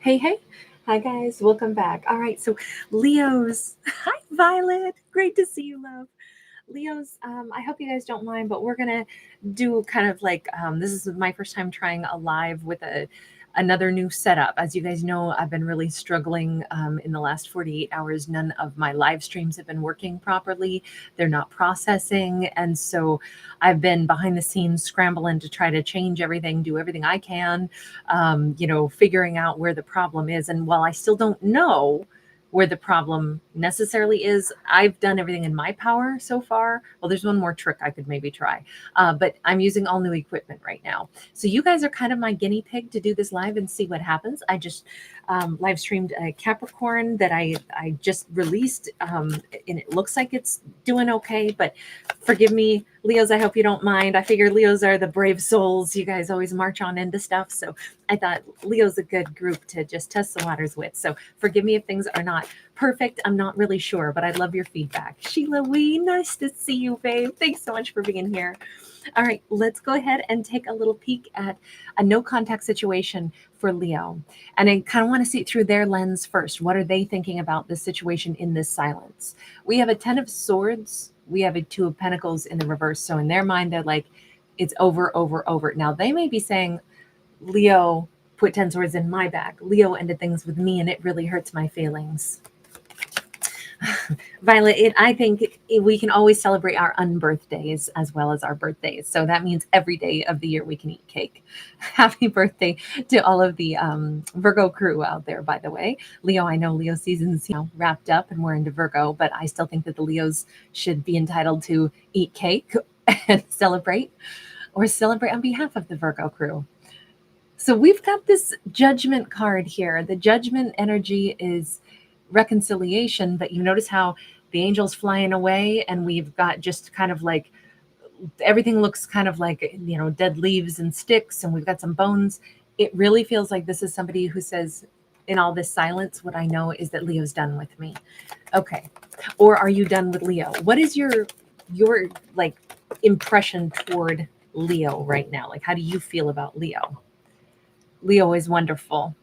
Hey, hey. Hi, guys. Welcome back. All right. So, Leos. Hi, Violet. Great to see you, love. Leos, I hope you guys don't mind, but we're going to do kind of like this is my first time trying a live with another new setup. As you guys know, I've been really struggling in the last 48 hours. None of my live streams have been working properly. They're not processing. And so I've been behind the scenes scrambling to try to change everything, do everything I can, figuring out where the problem is. And while I still don't know where the problem necessarily is, I've done everything in my power so far. Well, there's one more trick I could maybe try, but I'm using all new equipment right now. So you guys are kind of my guinea pig to do this live and see what happens. I just live streamed a Capricorn that I just released, and it looks like it's doing okay. But forgive me, Leos. I hope you don't mind. I figure Leos are the brave souls. You guys always march on into stuff, so I thought Leo's a good group to just test the waters with. So forgive me if things are not perfect. I'm not really sure, but I'd love your feedback. Sheila Wee, nice to see you, babe. Thanks so much for being here. All right, let's go ahead and take a little peek at a no contact situation for Leo. And I kind of want to see it through their lens first. What are they thinking about this situation in this silence? We have a 10 of Swords. We have a 2 of Pentacles in the reverse. So in their mind, they're like, it's over, over, over. Now they may be saying, Leo put 10 swords in my back. Leo ended things with me and it really hurts my feelings. Violet, I think we can always celebrate our unbirthdays as well as our birthdays. So that means every day of the year we can eat cake. Happy birthday to all of the Virgo crew out there, by the way. Leo, I know Leo season's wrapped up and we're into Virgo, but I still think that the Leos should be entitled to eat cake and celebrate, or celebrate on behalf of the Virgo crew. So we've got this Judgment card here. The Judgment energy is reconciliation, but you notice how the angel's flying away and we've got just kind of like everything looks kind of like dead leaves and sticks, and we've got some bones. It really feels like this is somebody who says, in all this silence, what I know is that Leo's done with me. Okay. Or are you done with Leo? What is your like impression toward Leo right now? Like, how do you feel about Leo? Leo is wonderful.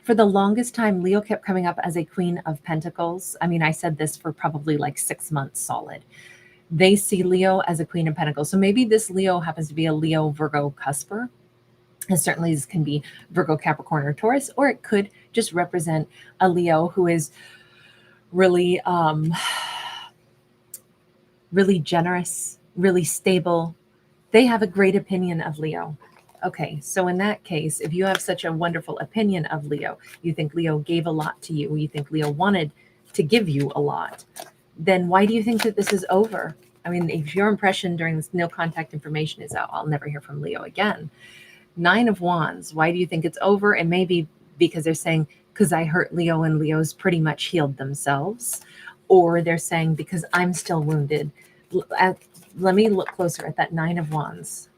For the longest time, Leo kept coming up as a Queen of Pentacles. I mean, I said this for probably like 6 months solid. They see Leo as a Queen of Pentacles. So maybe this Leo happens to be a Leo Virgo cusper. And certainly this can be Virgo, Capricorn, or Taurus, or it could just represent a Leo who is really, really generous, really stable. They have a great opinion of Leo. Okay, so in that case, if you have such a wonderful opinion of Leo, you think Leo gave a lot to you, you think Leo wanted to give you a lot, then why do you think that this is over? I mean, if your impression during this no contact information is, I'll never hear from Leo again. 9 of Wands, why do you think it's over? And maybe because they're saying, because I hurt Leo and Leo's pretty much healed themselves. Or they're saying, because I'm still wounded. Let me look closer at that 9 of Wands.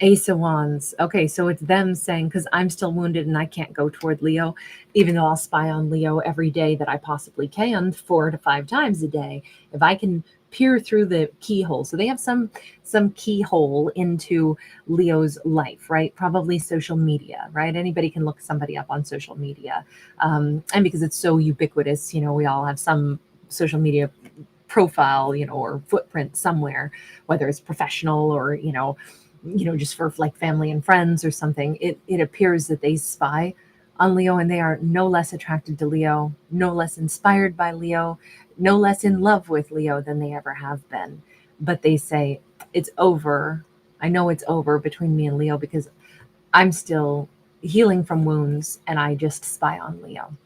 Ace of Wands. Okay, so it's them saying, because I'm still wounded and I can't go toward Leo, even though I'll spy on Leo every day that I possibly can, 4 to 5 times a day. If I can peer through the keyhole. So they have some keyhole into Leo's life, right? Probably social media, right? Anybody can look somebody up on social media. And because it's so ubiquitous, we all have some social media profile, or footprint somewhere, whether it's professional or, just for like family and friends or something. It appears that they spy on Leo and they are no less attracted to Leo, no less inspired by Leo, no less in love with Leo than they ever have been. But they say, it's over. I know it's over between me and Leo because I'm still healing from wounds and I just spy on Leo.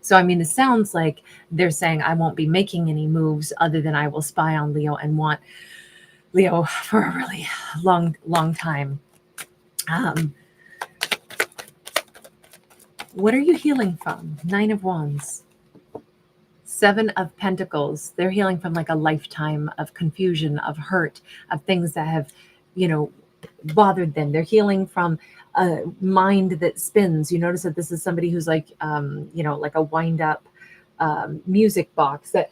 So, I mean, it sounds like they're saying I won't be making any moves other than I will spy on Leo and want Leo for a really long time. What are you healing from? 9 of Wands. 7 of Pentacles. They're healing from like a lifetime of confusion, of hurt, of things that have, bothered them. They're healing from a mind that spins. You notice that this is somebody who's like, like a wind up music box that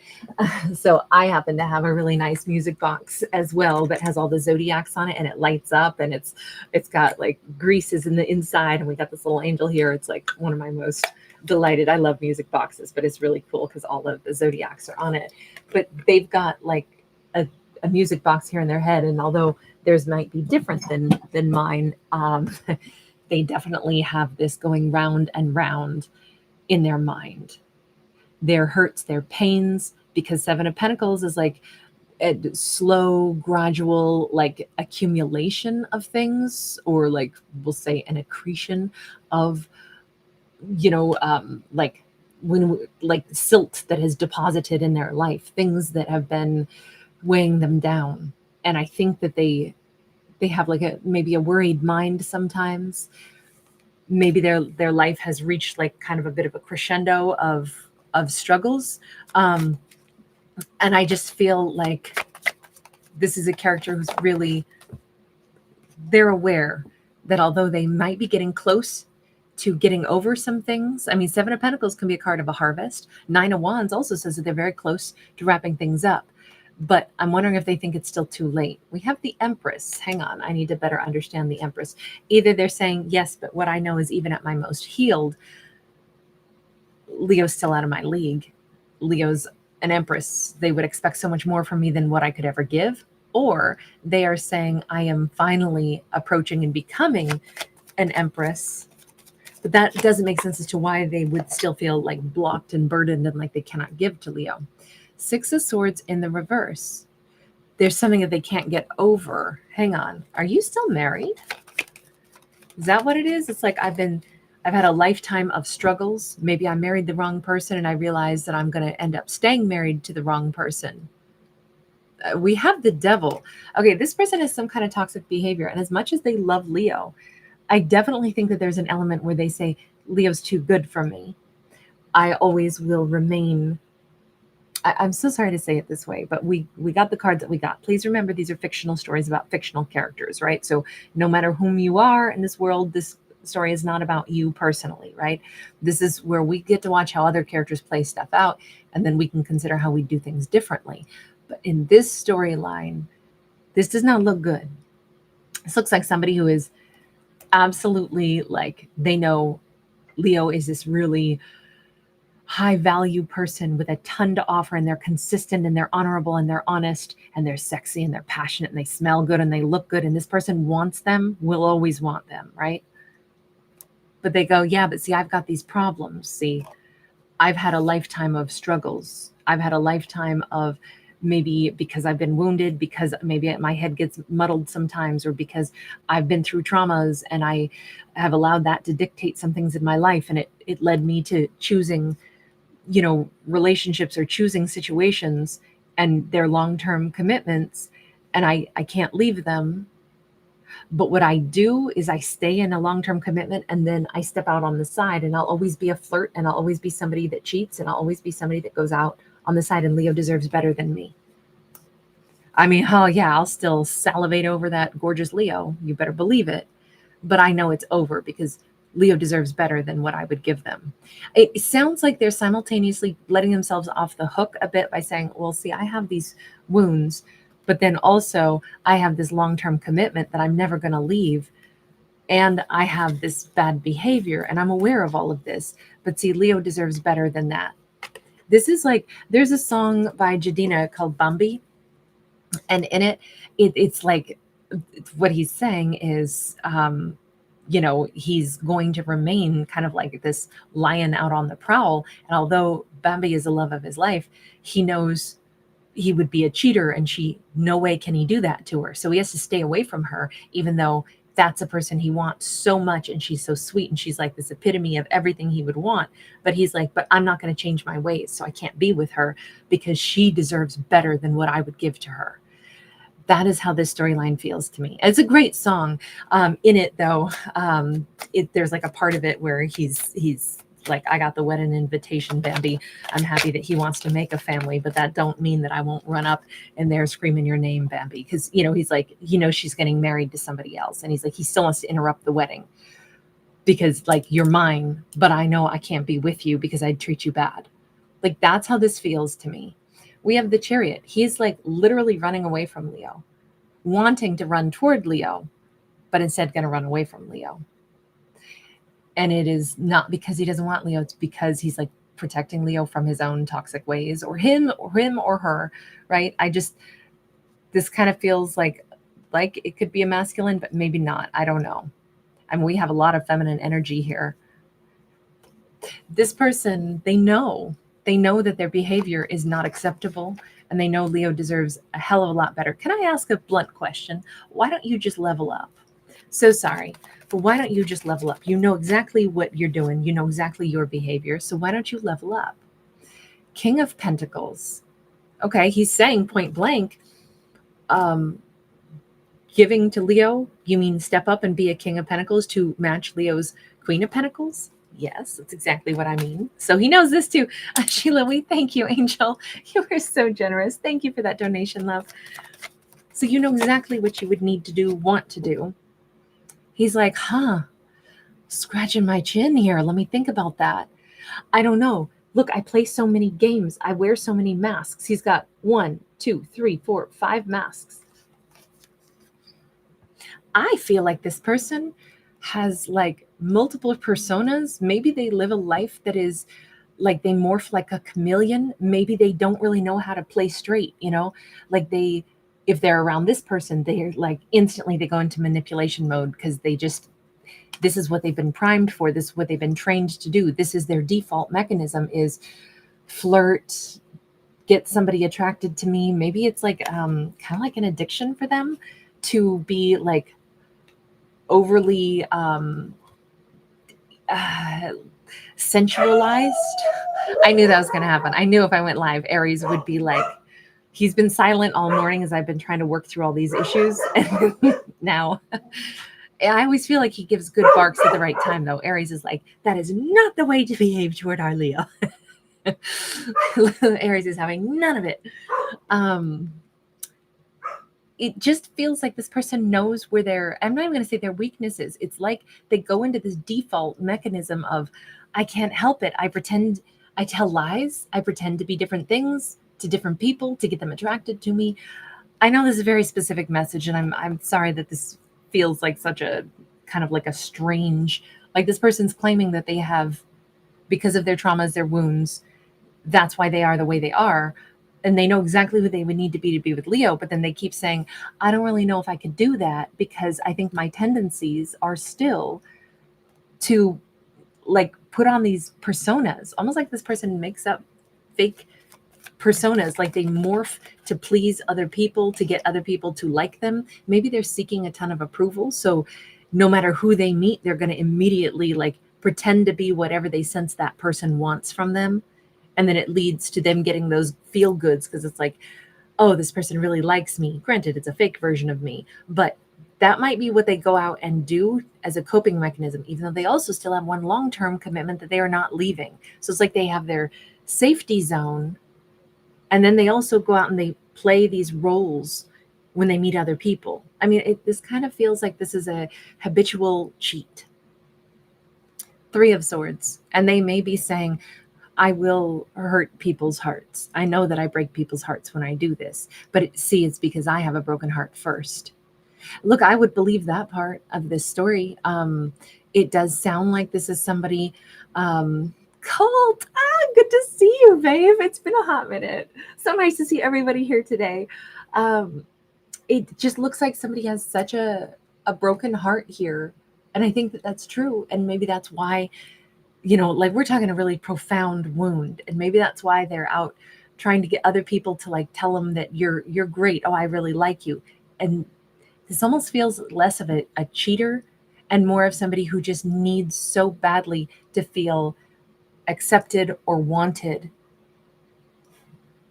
so I happen to have a really nice music box as well that has all the zodiacs on it, and it lights up, and it's got like greases in the inside, and we got this little angel here. It's like one of my most delighted. I love music boxes, but it's really cool because all of the zodiacs are on it. But they've got like a music box here in their head, and although theirs might be different than mine, they definitely have this going round and round in their mind, their hurts, their pains, because Seven of Pentacles is like a slow, gradual, like accumulation of things, or like we'll say an accretion of, like like silt that has deposited in their life, things that have been weighing them down. And I think that they have like maybe a worried mind sometimes. Maybe their life has reached like kind of a bit of a crescendo of struggles. And I just feel like this is a character who's really, they're aware that although they might be getting close to getting over some things. I mean, Seven of Pentacles can be a card of a harvest. Nine of Wands also says that they're very close to wrapping things up. But I'm wondering if they think it's still too late. We have the Empress. Hang on, I need to better understand the Empress. Either they're saying, yes, but what I know is even at my most healed, Leo's still out of my league. Leo's an Empress. They would expect so much more from me than what I could ever give. Or they are saying, I am finally approaching and becoming an Empress. But that doesn't make sense as to why they would still feel like blocked and burdened and like they cannot give to Leo. Six of Swords in the reverse. There's something that they can't get over. Hang on. Are you still married? Is that what it is? It's like I've had a lifetime of struggles. Maybe I married the wrong person and I realized that I'm going to end up staying married to the wrong person. We have the Devil. Okay, this person has some kind of toxic behavior. And as much as they love Leo, I definitely think that there's an element where they say, Leo's too good for me. I always will remain. I'm so sorry to say it this way, but we got the cards that we got. Please remember, these are fictional stories about fictional characters, right? So no matter whom you are in this world, this story is not about you personally, right? This is where we get to watch how other characters play stuff out, and then we can consider how we do things differently. But in this storyline, this does not look good. This looks like somebody who is absolutely like, they know Leo is this really high value person with a ton to offer, and they're consistent and they're honorable and they're honest and they're sexy and they're passionate and they smell good and they look good, and this person wants them, will always want them, right? But they go, yeah, but see, I've got these problems. See, I've had a lifetime of struggles. I've had a lifetime of, maybe because I've been wounded, because maybe my head gets muddled sometimes, or because I've been through traumas and I have allowed that to dictate some things in my life. And it led me to choosing, relationships or choosing situations and their long-term commitments. And I can't leave them. But what I do is I stay in a long-term commitment, and then I step out on the side, and I'll always be a flirt, and I'll always be somebody that cheats, and I'll always be somebody that goes out on the side, and Leo deserves better than me. I mean, oh yeah, I'll still salivate over that gorgeous Leo. You better believe it. But I know it's over because Leo deserves better than what I would give them. It sounds like they're simultaneously letting themselves off the hook a bit by saying, well, see, I have these wounds, but then also I have this long-term commitment that I'm never going to leave. And I have this bad behavior, and I'm aware of all of this. But see, Leo deserves better than that. This is like, there's a song by Jadina called Bambi. And in it, it's like, what he's saying is, he's going to remain kind of like this lion out on the prowl. And although Bambi is the love of his life, he knows he would be a cheater, and no way can he do that to her. So he has to stay away from her, even though that's a person he wants so much, and she's so sweet, and she's like this epitome of everything he would want. But he's like, but I'm not going to change my ways, so I can't be with her because she deserves better than what I would give to her. That is how this storyline feels to me. It's a great song. In it, though, there's like a part of it where he's like, I got the wedding invitation, Bambi. I'm happy that he wants to make a family, but that don't mean that I won't run up and there screaming your name, Bambi. Because, he's like, she's getting married to somebody else. And he's like, he still wants to interrupt the wedding because, like, you're mine, but I know I can't be with you because I'd treat you bad. Like that's how this feels to me. We have the Chariot. He's like literally running away from Leo, wanting to run toward Leo, but instead going to run away from Leo. And it is not because he doesn't want Leo. It's because he's like protecting Leo from his own toxic ways, or him or her, right? This kind of feels like it could be a masculine, but maybe not. I don't know. I mean, we have a lot of feminine energy here. This person, they know that their behavior is not acceptable, and they know Leo deserves a hell of a lot better. Can I ask a blunt question? Why don't you just level up? So sorry, but why don't you just level up? You know exactly what you're doing. You know exactly your behavior. So why don't you level up? King of Pentacles. Okay, he's saying point blank, giving to Leo, you mean step up and be a King of Pentacles to match Leo's Queen of Pentacles? Yes, that's exactly what I mean. So he knows this too. Sheila, we thank you, Angel. You are so generous. Thank you for that donation, love. So you know exactly what you would need to do, want to do. He's like, scratching my chin here. Let me think about that. I don't know. Look, I play so many games. I wear so many masks. He's got 1, 2, 3, 4, 5 masks. I feel like this person has like multiple personas. Maybe they live a life that is like they morph like a chameleon. Maybe they don't really know how to play straight, like if they're around this person, they're like instantly they go into manipulation mode because this is what they've been primed for. This is what they've been trained to do. This is their default mechanism, is flirt, get somebody attracted to me. Maybe it's like kind of like an addiction for them to be like overly sensualized. I knew that was going to happen. I knew if I went live, Aries would be like, he's been silent all morning as I've been trying to work through all these issues. And now I always feel like he gives good barks at the right time, though. Aries is like, that is not the way to behave toward our Leo. Aries is having none of it. It just feels like this person knows where I'm not even going to say their weaknesses. It's like they go into this default mechanism of, I can't help it. I tell lies. I pretend to be different things to different people to get them attracted to me. I know this is a very specific message, and I'm sorry that this feels like such a kind of like a strange, like this person's claiming that they have, because of their traumas, their wounds, that's why they are the way they are. And they know exactly who they would need to be with Leo. But then they keep saying, I don't really know if I could do that because I think my tendencies are still to like put on these personas, almost like this person makes up fake personas, like they morph to please other people, to get other people to like them. Maybe they're seeking a ton of approval. So no matter who they meet, they're going to immediately like pretend to be whatever they sense that person wants from them. And then it leads to them getting those feel goods because it's like, oh, this person really likes me. Granted, it's a fake version of me, but that might be what they go out and do as a coping mechanism, even though they also still have one long-term commitment that they are not leaving. So it's like they have their safety zone, and then they also go out and they play these roles when they meet other people. I mean, this kind of feels like this is a habitual cheat. 3 of Swords. And they may be saying, I will hurt people's hearts. I know that I break people's hearts when I do this, but it's because I have a broken heart first. Look, I would believe that part of this story. It does sound like this is somebody, Colt. Good to see you, babe. It's been a hot minute. So nice to see everybody here today. It just looks like somebody has such a broken heart here. And I think that that's true. And maybe that's why, like we're talking a really profound wound, and maybe that's why they're out trying to get other people to like tell them that you're great. Oh, I really like you. And this almost feels less of a cheater and more of somebody who just needs so badly to feel accepted or wanted.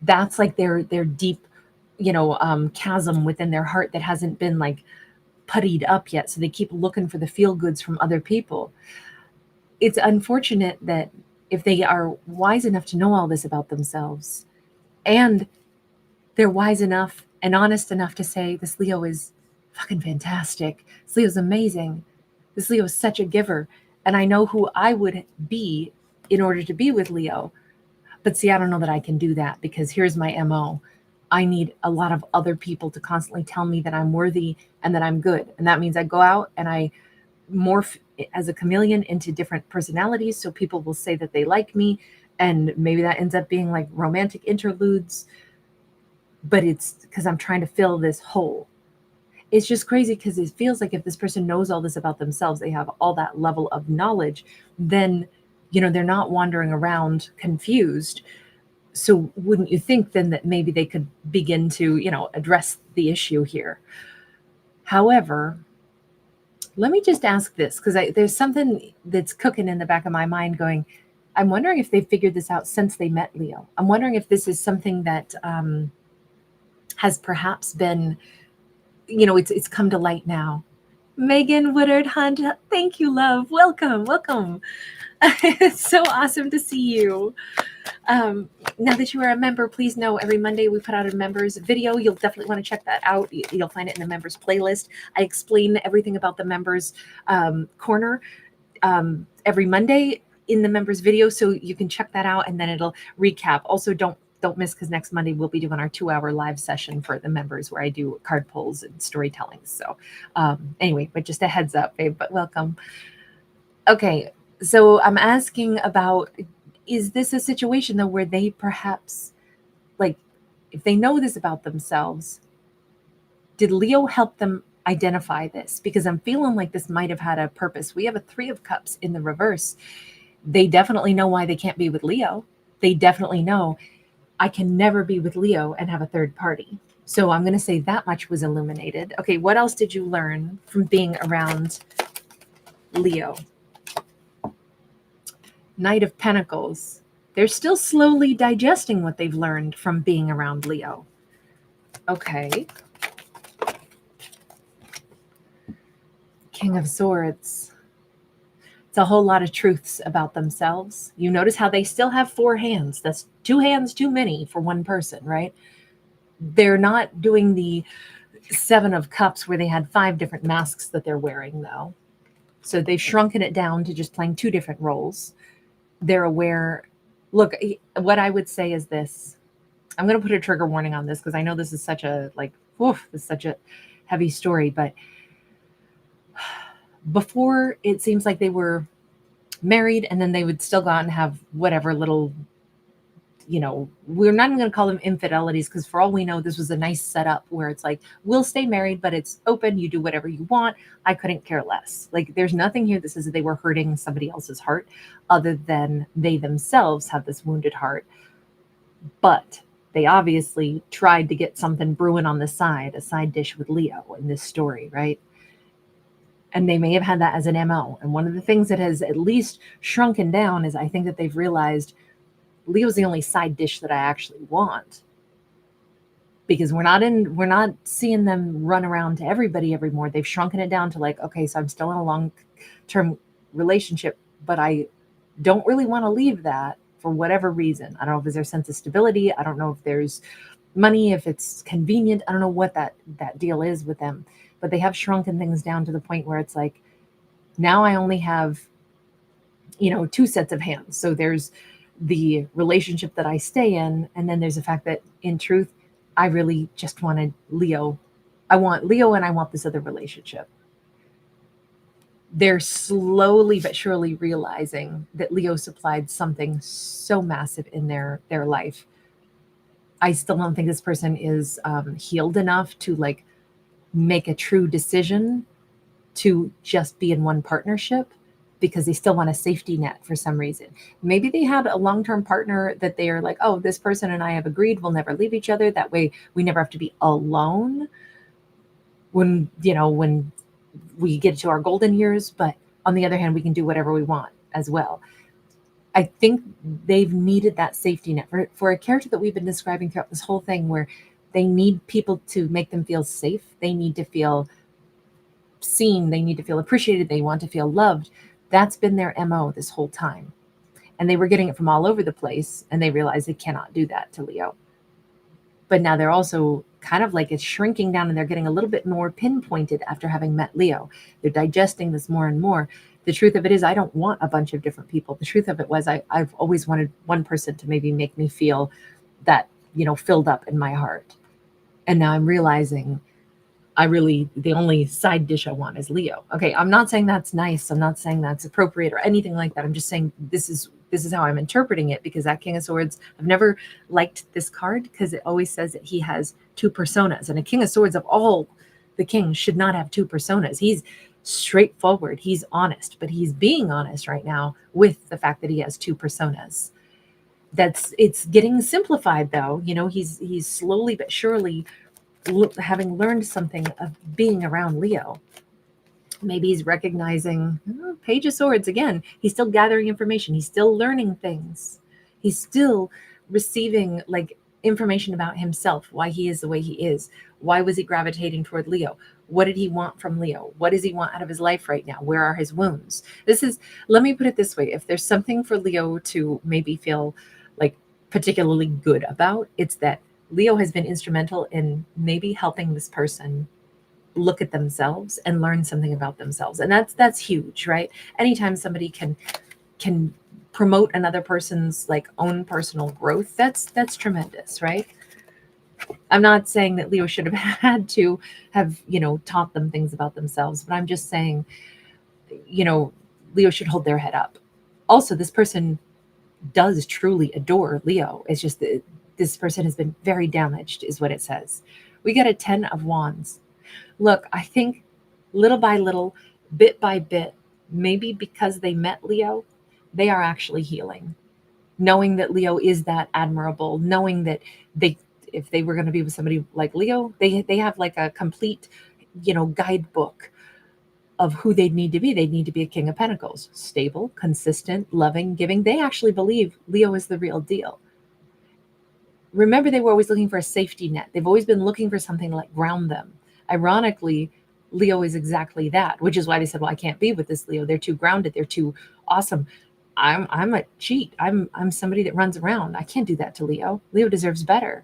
That's like their deep, chasm within their heart that hasn't been like puttied up yet. So they keep looking for the feel goods from other people. It's unfortunate that if they are wise enough to know all this about themselves, and they're wise enough and honest enough to say, this Leo is fucking fantastic. This Leo's amazing. This Leo is such a giver. And I know who I would be in order to be with Leo. But see, I don't know that I can do that because here's my MO. I need a lot of other people to constantly tell me that I'm worthy and that I'm good. And that means I go out and I morph as a chameleon into different personalities. So people will say that they like me. And maybe that ends up being like romantic interludes. But it's because I'm trying to fill this hole. It's just crazy because it feels like if this person knows all this about themselves, they have all that level of knowledge, then, they're not wandering around confused. So wouldn't you think then that maybe they could begin to, address the issue here? However, let me just ask this, because there's something that's cooking in the back of my mind going, I'm wondering if they figured this out since they met Leo. I'm wondering if this is something that has perhaps been, it's come to light now. Megan Woodard Hunt, thank you, love. Welcome, welcome. It's so awesome to see you. Now that you are a member, please know every Monday we put out a members video. You'll definitely want to check that out. You'll find it in the members playlist. I explain everything about the members corner every Monday in the members video, so you can check that out and then it'll recap. Also, don't miss, because next Monday we'll be doing our 2-hour live session for the members where I do card pulls and storytelling. So anyway, but just a heads up, babe, but welcome. Okay, so I'm asking about, is this a situation though where they perhaps, like, if they know this about themselves, did Leo help them identify this? Because I'm feeling like this might have had a purpose. We have a 3 of Cups in the reverse. They definitely know why they can't be with Leo. They definitely know I can never be with Leo and have a third party. So I'm going to say that much was illuminated. Okay, what else did you learn from being around Leo? Knight of Pentacles. They're still slowly digesting what they've learned from being around Leo. Okay. King of Swords. It's a whole lot of truths about themselves. You notice how they still have 4 hands. That's 2 hands too many for one person, right? They're not doing the 7 of Cups where they had 5 different masks that they're wearing, though. So they've shrunken it down to just playing 2 different roles. They're aware. Look, what I would say is this. I'm going to put a trigger warning on this because I know this is such a, this is such a heavy story, but before it seems like they were married and then they would still go out and have whatever little, we're not even going to call them infidelities, because for all we know, this was a nice setup where it's like, we'll stay married, but it's open. You do whatever you want. I couldn't care less. Like, there's nothing here that says that they were hurting somebody else's heart other than they themselves have this wounded heart. But they obviously tried to get something brewing on the side, a side dish with Leo in this story, right? And they may have had that as an MO. And one of the things that has at least shrunken down is I think that they've realized Leo's the only side dish that I actually want. Because we're not seeing them run around to everybody evermore. They've shrunken it down to like, okay, so I'm still in a long-term relationship, but I don't really want to leave that for whatever reason. I don't know if there's a sense of stability. I don't know if there's money, if it's convenient. I don't know what that deal is with them. But they have shrunken things down to the point where it's like, now I only have, 2 sets of hands. So there's the relationship that I stay in, and then there's the fact that in truth, I really just wanted Leo. I want Leo and I want this other relationship. They're slowly but surely realizing that Leo supplied something so massive in their life. I still don't think this person is healed enough to make a true decision to just be in one partnership, because they still want a safety net for some reason. Maybe they had a long-term partner that they are like, oh, this person and I have agreed we'll never leave each other. That way we never have to be alone when we get to our golden years. But on the other hand, we can do whatever we want as well. I think they've needed that safety net for a character that we've been describing throughout this whole thing, where they need people to make them feel safe. They need to feel seen. They need to feel appreciated. They want to feel loved. That's been their MO this whole time. And they were getting it from all over the place, and they realized they cannot do that to Leo. but now they're also kind of like it's shrinking down and they're getting a little bit more pinpointed after having met Leo. They're digesting this more and more. The truth of it is I don't want a bunch of different people. The truth of it was I've always wanted one person to maybe make me feel that, filled up in my heart. And now I'm realizing the only side dish I want is Leo. Okay, I'm not saying that's nice. I'm not saying that's appropriate or anything like that. I'm just saying this is how I'm interpreting it, because that King of Swords, I've never liked this card because it always says that he has two personas, and a King of Swords of all the kings should not have two personas. He's straightforward, he's honest, but he's being honest right now with the fact that he has two personas. It's getting simplified though. He's slowly but surely having learned something of being around Leo. Maybe he's recognizing Page of Swords again. He's still gathering information. He's still learning things. He's still receiving information about himself, why he is the way he is. Why was he gravitating toward Leo? What did he want from Leo? What does he want out of his life right now? Where are his wounds? Let me put it this way. If there's something for Leo to maybe feel particularly good about, it's that Leo has been instrumental in maybe helping this person look at themselves and learn something about themselves. And that's huge, right? Anytime somebody can promote another person's own personal growth, that's tremendous, right? I'm not saying that Leo should have had to have, taught them things about themselves, but I'm just saying, Leo should hold their head up. Also, this person does truly adore Leo. It's just that this person has been very damaged, is what it says. We got a 10 of Wands. Look, I think little by little, bit by bit, maybe because they met Leo, they are actually healing. Knowing that Leo is that admirable, knowing that if they were going to be with somebody like Leo, they have a complete, guidebook of who they'd need to be. They'd need to be a King of Pentacles, stable, consistent, loving, giving. They actually believe Leo is the real deal. Remember, they were always looking for a safety net. They've always been looking for something to ground them. Ironically, Leo is exactly that, which is why they said, well, I can't be with this Leo. They're too grounded. They're too awesome. I'm a cheat. I'm somebody that runs around. I can't do that to Leo. Leo deserves better.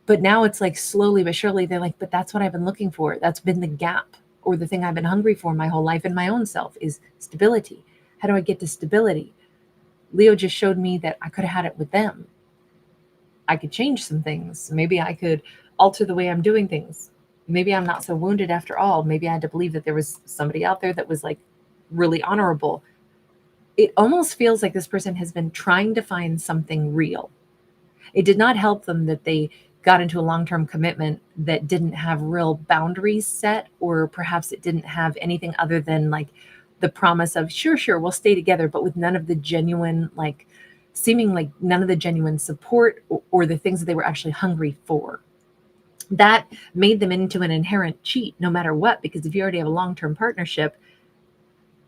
But now it's slowly but surely, they're but that's what I've been looking for. That's been the gap, or the thing I've been hungry for my whole life in my own self, is stability. How do I get to stability? Leo just showed me that I could have had it with them. I could change some things. Maybe I could alter the way I'm doing things. Maybe I'm not so wounded after all. Maybe I had to believe that there was somebody out there that was really honorable. It almost feels like this person has been trying to find something real. It did not help them that they got into a long-term commitment that didn't have real boundaries set, or perhaps it didn't have anything other than the promise of sure, we'll stay together, but with none of the genuine, seeming none of the genuine support or the things that they were actually hungry for. That made them into an inherent cheat no matter what, because if you already have a long-term partnership,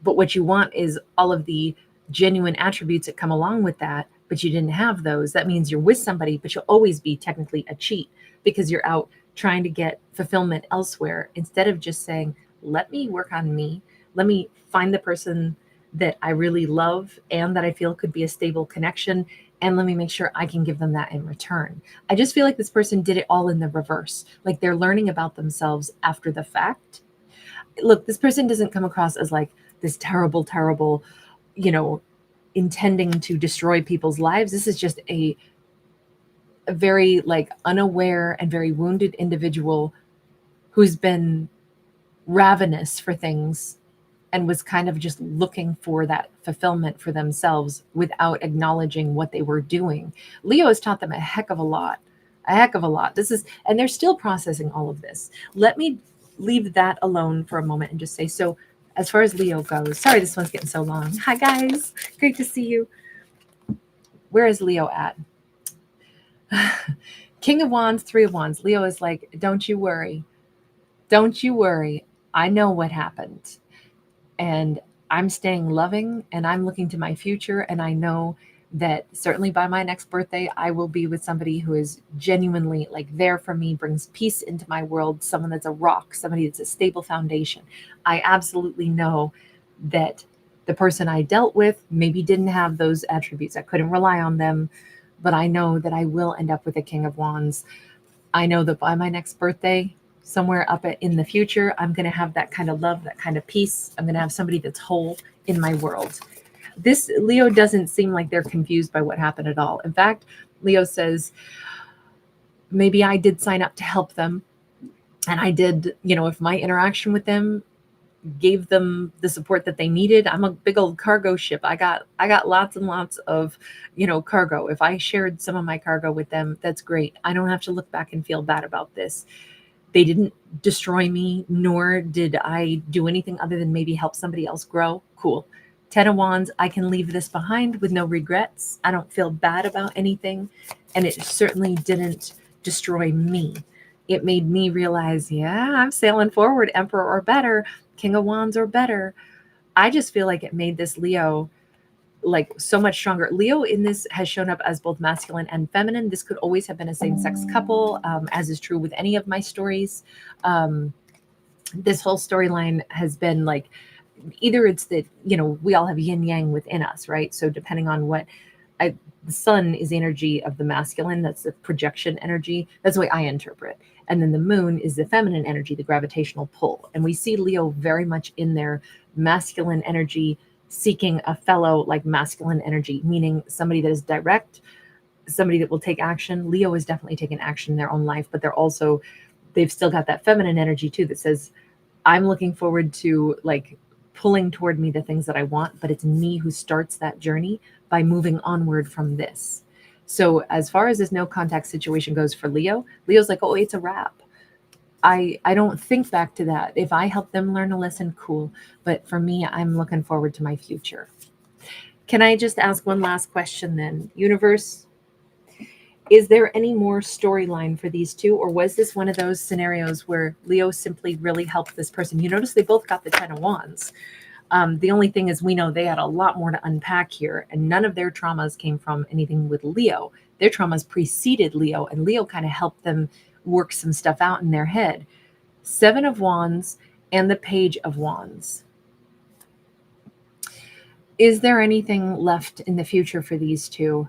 but what you want is all of the genuine attributes that come along with that, but you didn't have those, that means you're with somebody, but you'll always be technically a cheat because you're out trying to get fulfillment elsewhere, instead of just saying, let me work on me. Let me find the person that I really love and that I feel could be a stable connection, and let me make sure I can give them that in return. I just feel like this person did it all in the reverse. They're learning about themselves after the fact. Look, this person doesn't come across as this terrible, intending to destroy people's lives. This is just a very unaware and very wounded individual who's been ravenous for things and was kind of just looking for that fulfillment for themselves without acknowledging what they were doing. Leo has taught them a heck of a lot. And they're still processing all of this. Let me leave that alone for a moment and just say, so as far as Leo goes, sorry, this one's getting so long. Hi guys, great to see you. Where is Leo at? King of Wands, 3 of Wands. Leo is don't you worry. Don't you worry. I know what happened. And I'm staying loving, and I'm looking to my future. And I know that certainly by my next birthday, I will be with somebody who is genuinely there for me, brings peace into my world, someone that's a rock, somebody that's a stable foundation. I absolutely know that the person I dealt with maybe didn't have those attributes. I couldn't rely on them, but I know that I will end up with a King of Wands. I know that by my next birthday, somewhere in the future, I'm going to have that kind of love, that kind of peace. I'm going to have somebody that's whole in my world. This Leo doesn't seem like they're confused by what happened at all. In fact, Leo says, maybe I did sign up to help them. And I did, if my interaction with them gave them the support that they needed. I'm a big old cargo ship. I got lots and lots of, cargo. If I shared some of my cargo with them, that's great. I don't have to look back and feel bad about this. They didn't destroy me, nor did I do anything other than maybe help somebody else grow. Cool. 10 of Wands, I can leave this behind with no regrets. I don't feel bad about anything. And it certainly didn't destroy me. It made me realize, yeah, I'm sailing forward, Emperor or better, King of Wands or better. I just feel like it made this Leo like so much stronger. Leo in this has shown up as both masculine and feminine. This could always have been a same-sex couple, as is true with any of my stories. This whole storyline has been like, either it's that, we all have yin yang within us, right? So depending on what the sun is the energy of the masculine, that's the projection energy. That's the way I interpret. And then the moon is the feminine energy, the gravitational pull. And we see Leo very much in their masculine energy, seeking a fellow like masculine energy, meaning somebody that is direct, somebody that will take action. Leo is definitely taking action in their own life, but they've still got that feminine energy too that says, I'm looking forward to like pulling toward me the things that I want, but it's me who starts that journey by moving onward from this. So as far as this no contact situation goes for Leo, Leo's like, oh, it's a wrap. I don't think back to that. If I help them learn a lesson, cool. But for me, I'm looking forward to my future. Can I just ask one last question then? Universe, is there any more storyline for these two? Or was this one of those scenarios where Leo simply really helped this person? You notice they both got the 10 of Wands. The only thing is we know they had a lot more to unpack here, and none of their traumas came from anything with Leo. Their traumas preceded Leo, and Leo kind of helped them work some stuff out in their head. 7 of Wands and the Page of Wands. Is there anything left in the future for these two?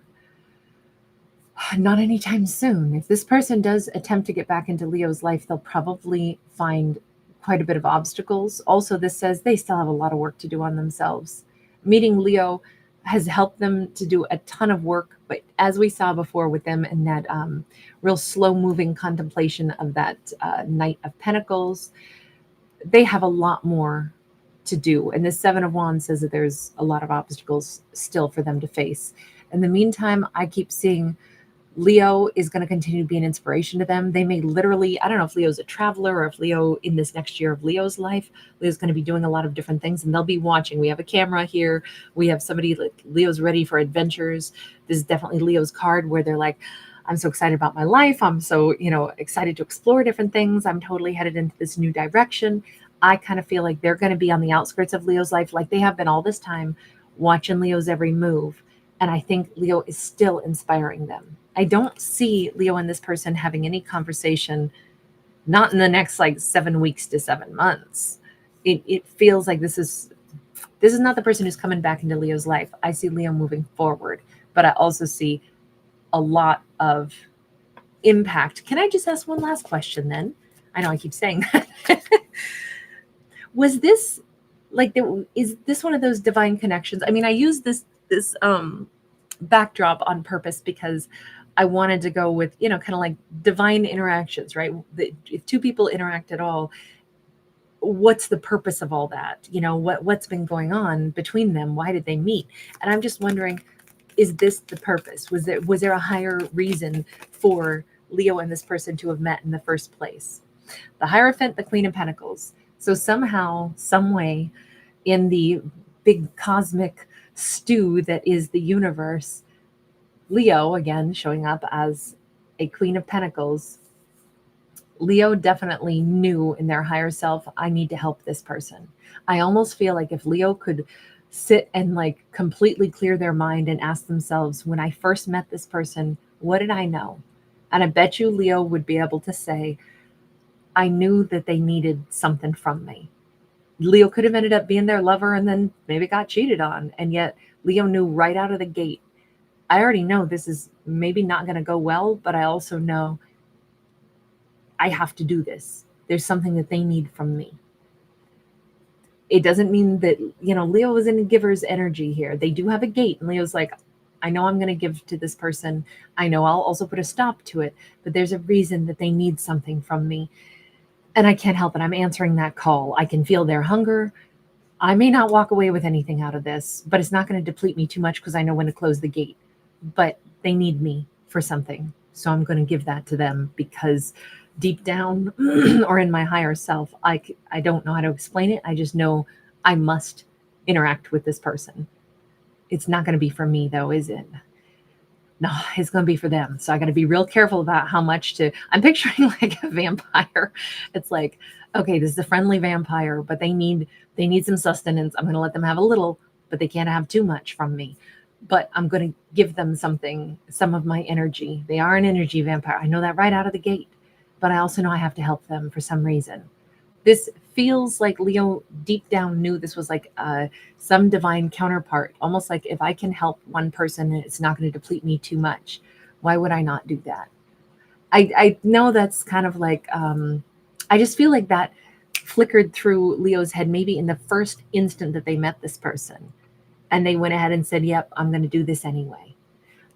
Not anytime soon. If this person does attempt to get back into Leo's life, they'll probably find quite a bit of obstacles. Also, this says they still have a lot of work to do on themselves. Meeting Leo has helped them to do a ton of work, but as we saw before with them in that real slow-moving contemplation of that Knight of Pentacles, they have a lot more to do. And the 7 of Wands says that there's a lot of obstacles still for them to face. In the meantime, I keep seeing Leo is going to continue to be an inspiration to them. They may literally, I don't know if Leo's a traveler or if Leo in this next year of Leo's life, Leo's going to be doing a lot of different things and they'll be watching. We have a camera here. We have somebody like Leo's ready for adventures. This is definitely Leo's card where they're like, I'm so excited about my life. I'm so, excited to explore different things. I'm totally headed into this new direction. I kind of feel like they're going to be on the outskirts of Leo's life like they have been all this time, watching Leo's every move. And I think Leo is still inspiring them. I don't see Leo and this person having any conversation, not in the next 7 weeks to 7 months. It feels like this is not the person who's coming back into Leo's life. I see Leo moving forward, but I also see a lot of impact. Can I just ask one last question then? I know I keep saying that. Was this is this one of those divine connections? I mean, I use this backdrop on purpose because I wanted to go with, kind of like divine interactions, right? If two people interact at all, what's the purpose of all that? What's been going on between them? Why did they meet? And I'm just wondering, is this the purpose? Was there a higher reason for Leo and this person to have met in the first place? The Hierophant, the Queen of Pentacles. So somehow, some way, in the big cosmic stew that is the universe, Leo, again, showing up as a Queen of Pentacles, Leo definitely knew in their higher self, I need to help this person. I almost feel like if Leo could sit and completely clear their mind and ask themselves, when I first met this person, what did I know? And I bet you Leo would be able to say, I knew that they needed something from me. Leo could have ended up being their lover and then maybe got cheated on. And yet Leo knew right out of the gate, I already know this is maybe not going to go well, but I also know I have to do this. There's something that they need from me. It doesn't mean that, Leo is in a giver's energy here. They do have a gate, and Leo's like, I know I'm going to give to this person. I know I'll also put a stop to it, but there's a reason that they need something from me. And I can't help it. I'm answering that call. I can feel their hunger. I may not walk away with anything out of this, but it's not going to deplete me too much because I know when to close the gate. But they need me for something. So I'm going to give that to them because deep down or in my higher self, I don't know how to explain it. I just know I must interact with this person. It's not going to be for me though, is it? No, it's going to be for them. So I got to be real careful about how much I'm picturing like a vampire. It's like, okay, this is a friendly vampire, but they need some sustenance. I'm going to let them have a little, but they can't have too much from me. But I'm going to give them something, some of my energy. They are an energy vampire. I know that right out of the gate, but I also know I have to help them for some reason. This feels like Leo deep down knew this was like some divine counterpart, almost like if I can help one person and it's not going to deplete me too much, why would I not do that? I know that's kind of like, I just feel like that flickered through Leo's head maybe in the first instant that they met this person. And they went ahead and said, yep, I'm going to do this anyway.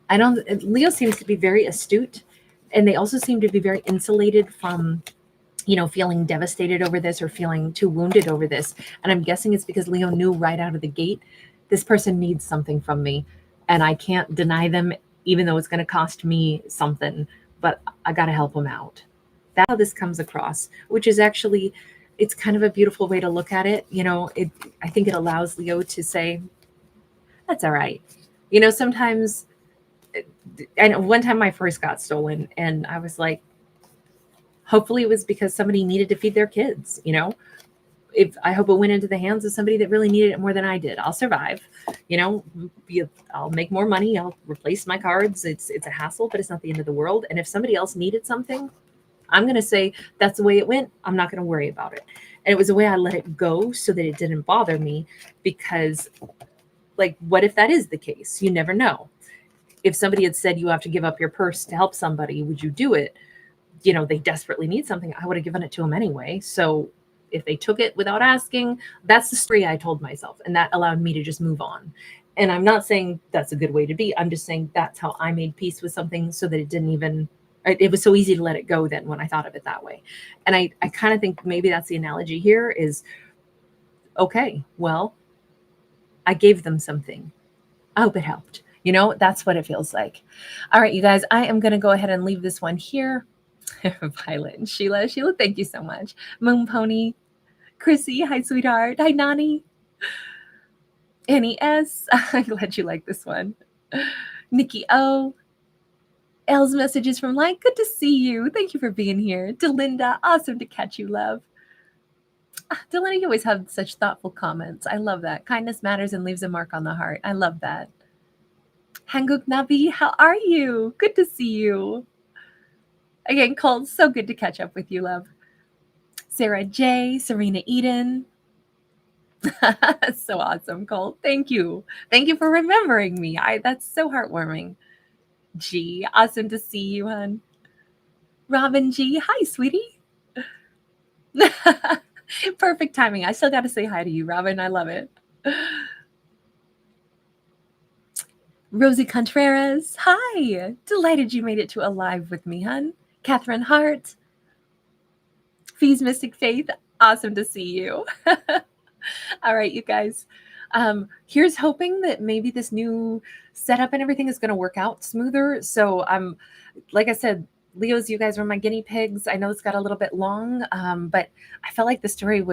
Leo seems to be very astute, and they also seem to be very insulated from, feeling devastated over this or feeling too wounded over this. And I'm guessing it's because Leo knew right out of the gate, this person needs something from me and I can't deny them, even though it's going to cost me something, but I got to help them out. That's how this comes across, which is actually, it's kind of a beautiful way to look at it. I think it allows Leo to say, that's all right. Sometimes, and one time my purse got stolen and I was like, hopefully it was because somebody needed to feed their kids. If I hope it went into the hands of somebody that really needed it more than I did. I'll survive, I'll make more money. I'll replace my cards. It's a hassle, but it's not the end of the world. And if somebody else needed something, I'm going to say that's the way it went. I'm not going to worry about it. And it was the way I let it go so that it didn't bother me, because like, what if that is the case? You never know. If somebody had said you have to give up your purse to help somebody, would you do it? They desperately need something. I would have given it to them anyway. So if they took it without asking, that's the story I told myself. And that allowed me to just move on. And I'm not saying that's a good way to be. I'm just saying that's how I made peace with something so that it was so easy to let it go then when I thought of it that way. And I kind of think maybe that's the analogy here is, okay, well, I gave them something. I hope it helped. That's what it feels like. All right, you guys, I am going to go ahead and leave this one here. Violet and Sheila, thank you so much. Moon Pony, Chrissy, hi sweetheart. Hi Nani. Annie S, I'm glad you like this one. Nikki O, Elle's messages from light. Good to see you. Thank you for being here. Delinda, awesome to catch you, love. Delinda, you always have such thoughtful comments. I love that. Kindness matters and leaves a mark on the heart. I love that. Hanguk Nabi, how are you? Good to see you. Again, Colt, so good to catch up with you, love. Sarah J, Serena Eden. So awesome, Colt. Thank you. Thank you for remembering me. That's so heartwarming. G, awesome to see you, hon. Robin G, hi, sweetie. Perfect timing. I still got to say hi to you, Robin. I love it. Rosie Contreras, hi. Delighted you made it to Alive with me, hun. Catherine Hart. Fees Mystic Faith, awesome to see you. All right, you guys. Here's hoping that maybe this new setup and everything is going to work out smoother. So like I said, Leos, you guys were my guinea pigs. I know it's got a little bit long, but I felt like the story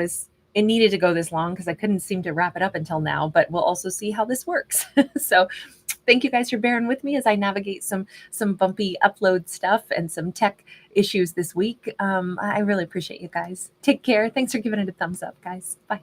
it needed to go this long because I couldn't seem to wrap it up until now, but we'll also see how this works. So thank you guys for bearing with me as I navigate some bumpy upload stuff and some tech issues this week. I really appreciate you guys. Take care. Thanks for giving it a thumbs up, guys. Bye.